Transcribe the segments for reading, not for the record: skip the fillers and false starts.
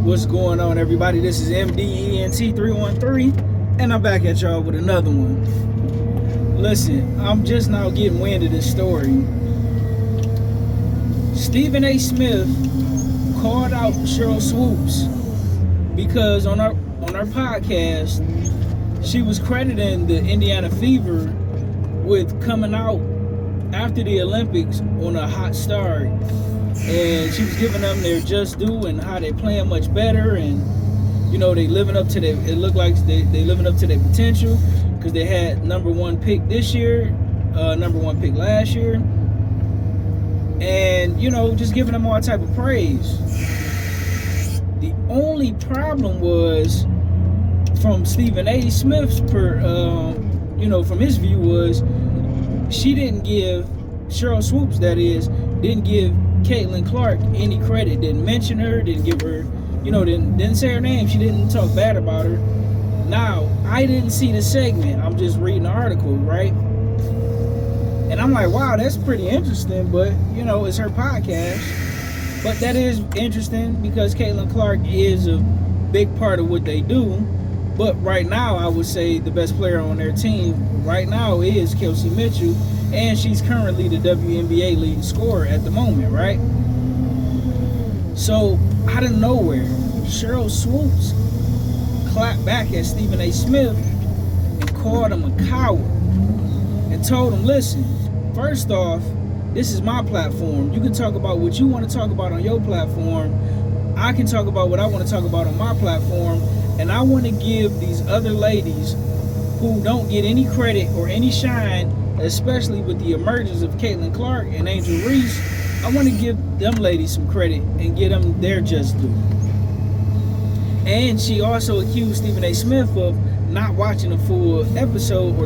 What's going on, everybody? This is MDENT313, and I'm back at y'all with another one. Listen, I'm just now getting wind of this story. Stephen A. Smith called out Cheryl Swoops because on our podcast, she was crediting the Indiana Fever with coming out after the Olympics on a hot start, and she was giving them their just due and how they're playing much better, and they living up to their, it looked like they living up to their potential because they had number one pick this year, number one pick last year, and just giving them all type of praise. The only problem was from Stephen A. Smith's from his view was she didn't give Cheryl Swoops, that is, didn't give Caitlin Clark any credit, didn't mention her, didn't give her, didn't say her name. She didn't talk bad about her. Now, I didn't see the segment. I'm just reading the article, right? And I'm like, wow, that's pretty interesting, but, it's her podcast. But that is interesting because Caitlin Clark is a big part of what they do. But right now, I would say the best player on their team right now is Kelsey Mitchell, and she's currently the WNBA leading scorer at the moment, right? So, out of nowhere, Cheryl Swoops clapped back at Stephen A. Smith and called him a coward and told him, listen, first off, this is my platform. You can talk about what you want to talk about on your platform. I can talk about what I want to talk about on my platform. And I want to give these other ladies who don't get any credit or any shine, especially with the emergence of Caitlin Clark and Angel Reese, I want to give them ladies some credit and give them their just due. And she also accused Stephen A. Smith of not watching the full episode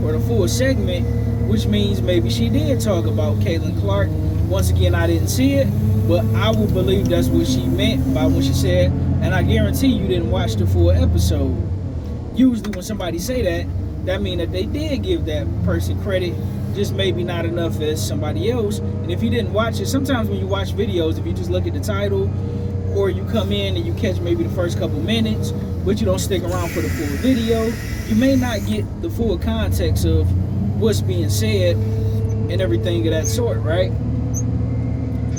or the full segment, which means maybe she did talk about Caitlin Clark. Once again, I didn't see it, but I would believe that's what she meant by what she said. And I guarantee you didn't watch the full episode. Usually when somebody say that means that they did give that person credit, just maybe not enough as somebody else. And if you didn't watch it, sometimes when you watch videos, if you just look at the title, or you come in and you catch maybe the first couple minutes, but you don't stick around for the full video, you may not get the full context of what's being said and everything of that sort, right?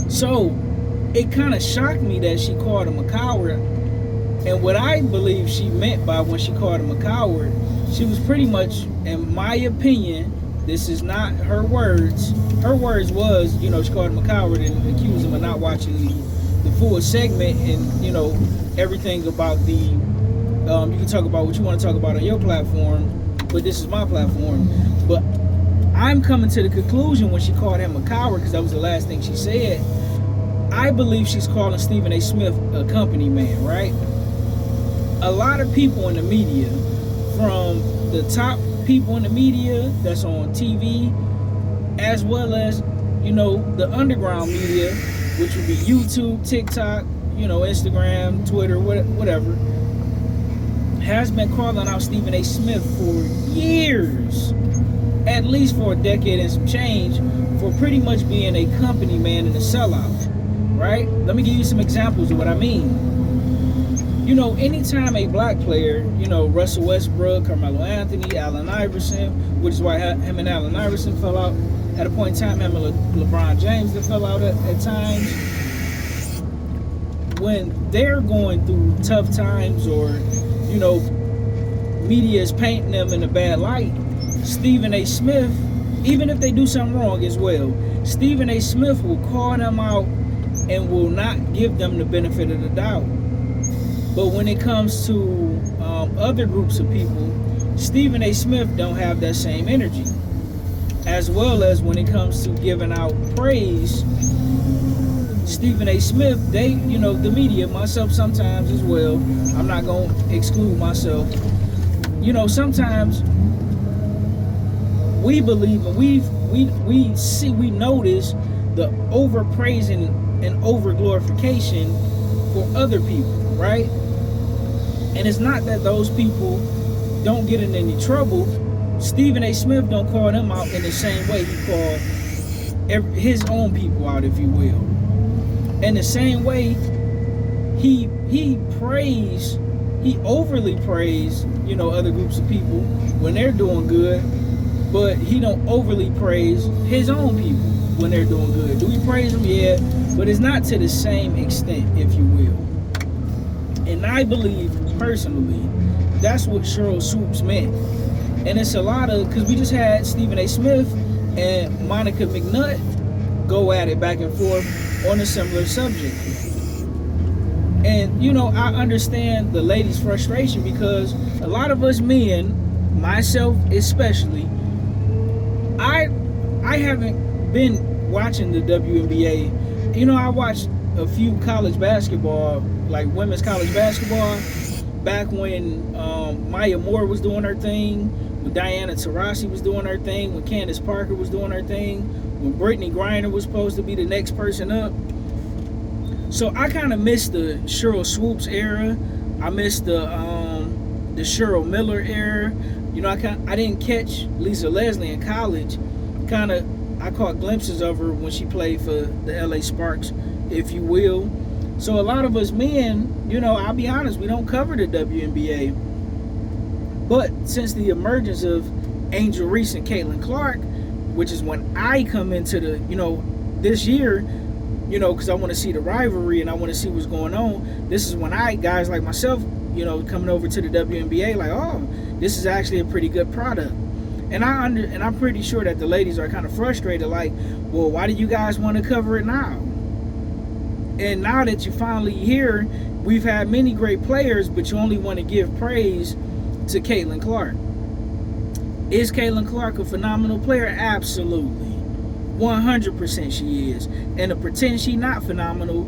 So, it kind of shocked me that she called him a coward. And what I believe she meant by when she called him a coward, she was pretty much, in my opinion, this is not her words. Her words was, she called him a coward and accused him of not watching the full segment and, everything about the, you can talk about what you want to talk about on your platform, but this is my platform. But I'm coming to the conclusion when she called him a coward, because that was the last thing she said, I believe she's calling Stephen A. Smith a company man, right? A lot of people in the media, from the top people in the media that's on TV, as well as, the underground media, which would be YouTube, TikTok, Instagram, Twitter, whatever, has been calling out Stephen A. Smith for years, at least for a decade and some change, for pretty much being a company man and a sellout. Right? Let me give you some examples of what I mean. Anytime a black player, Russell Westbrook, Carmelo Anthony, Allen Iverson, which is why him and Allen Iverson fell out at a point in time, him and LeBron James, they fell out at times. When they're going through tough times or, media is painting them in a bad light, Stephen A. Smith, even if they do something wrong as well, Stephen A. Smith will call them out and will not give them the benefit of the doubt. But when it comes to other groups of people, Stephen A. Smith don't have that same energy. As well as when it comes to giving out praise, Stephen A. Smith, they, the media, myself sometimes as well, I'm not going to exclude myself, sometimes we believe and we notice the overpraising and over glorification for other people, right? And it's not that those people don't get in any trouble. Stephen A. Smith don't call them out in the same way he called his own people out, if you will. In the same way, he praise, he overly praise, you know, other groups of people when they're doing good, but he don't overly praise his own people when they're doing good. Do we praise them? Yeah, but it's not to the same extent, if you will. And I believe personally that's what Cheryl Swoops meant. And it's a lot of, because we just had Stephen A. Smith and Monica McNutt go at it back and forth on a similar subject. And, you know, I understand the ladies' frustration because a lot of us men, myself especially, I haven't been watching the WNBA. You know, I watched a few college basketball, like women's college basketball, back when Maya Moore was doing her thing, when Diana Taurasi was doing her thing, when Candace Parker was doing her thing, when Brittany Griner was supposed to be the next person up. So I kind of missed the Cheryl Swoops era. I missed the Cheryl Miller era. You know, I didn't catch Lisa Leslie in college. I caught glimpses of her when she played for the LA Sparks, if you will. So a lot of us men, you know, I'll be honest, we don't cover the WNBA. But since the emergence of Angel Reese and Caitlin Clark, which is when I come into the, you know, this year, you know, because I want to see the rivalry and I want to see what's going on. This is when guys like myself, you know, coming over to the WNBA, like, oh, this is actually a pretty good product. And I'm pretty sure that the ladies are kind of frustrated, like, well, why do you guys want to cover it now? And now that you finally here, we've had many great players, but you only want to give praise to Caitlin Clark. Is Caitlin Clark a phenomenal player? Absolutely. 100% she is. And to pretend she not phenomenal,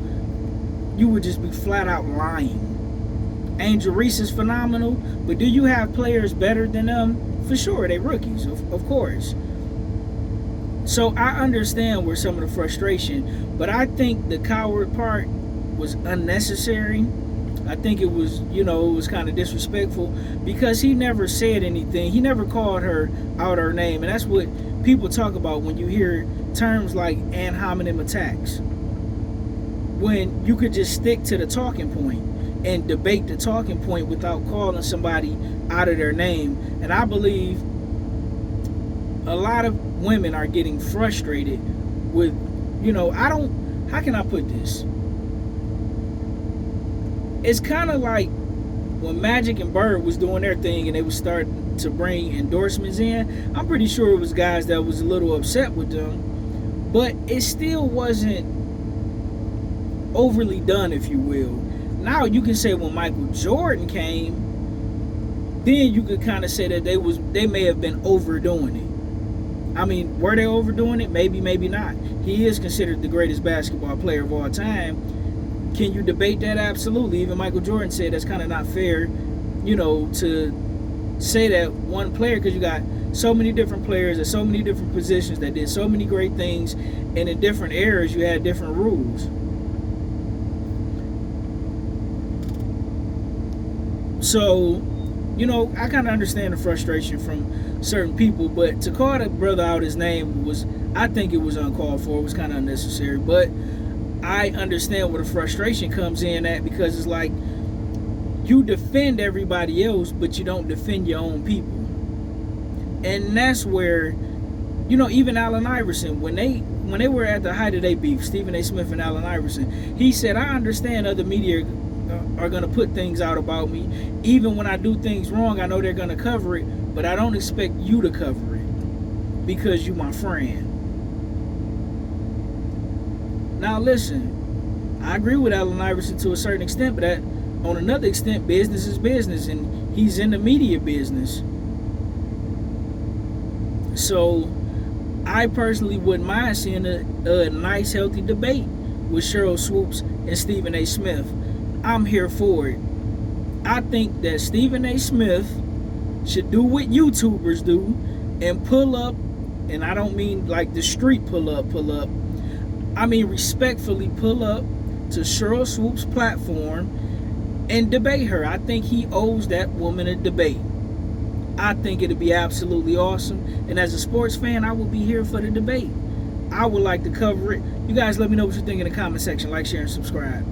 you would just be flat out lying. Angel Reese is phenomenal, but do you have players better than them? For sure, they rookies, of course. So I understand where some of the frustration, but I think the coward part was unnecessary. I think it was, you know, it was kind of disrespectful because he never said anything. He never called her out her name, and that's what people talk about when you hear terms like ad hominem attacks. When you could just stick to the talking point and debate the talking point without calling somebody out of their name. And I believe a lot of women are getting frustrated with, you know, how can I put this? It's kind of like when Magic and Bird was doing their thing and they was starting to bring endorsements in. I'm pretty sure it was guys that was a little upset with them, but it still wasn't overly done, if you will. Now you can say when Michael Jordan came, then you could kind of say that they may have been overdoing it. I mean, were they overdoing it? Maybe, maybe not. He is considered the greatest basketball player of all time. Can you debate that? Absolutely. Even Michael Jordan said that's kind of not fair, you know, to say that one player, because you got so many different players at so many different positions that did so many great things, and in different eras you had different rules. So, you know, I kind of understand the frustration from certain people, but to call the brother out his name I think it was uncalled for. It was kind of unnecessary, but I understand where the frustration comes in at, because it's like you defend everybody else, but you don't defend your own people. And that's where, you know, even Allen Iverson, when they were at the height of their beef, Stephen A. Smith and Allen Iverson, he said, I understand other media are going to put things out about me. Even when I do things wrong, I know they're going to cover it, but I don't expect you to cover it because you my friend. Now listen, I agree with Allen Iverson to a certain extent, but on another extent, business is business, and he's in the media business. So I personally wouldn't mind seeing a nice, healthy debate with Cheryl Swoops and Stephen A. Smith. I'm here for it. I think that Stephen A. Smith should do what YouTubers do and pull up, and I don't mean like the street pull up. I mean respectfully pull up to Cheryl Swoops' platform and debate her. I think he owes that woman a debate. I think it'd be absolutely awesome. And as a sports fan, I will be here for the debate. I would like to cover it. You guys let me know what you think in the comment section. Like, share, and subscribe.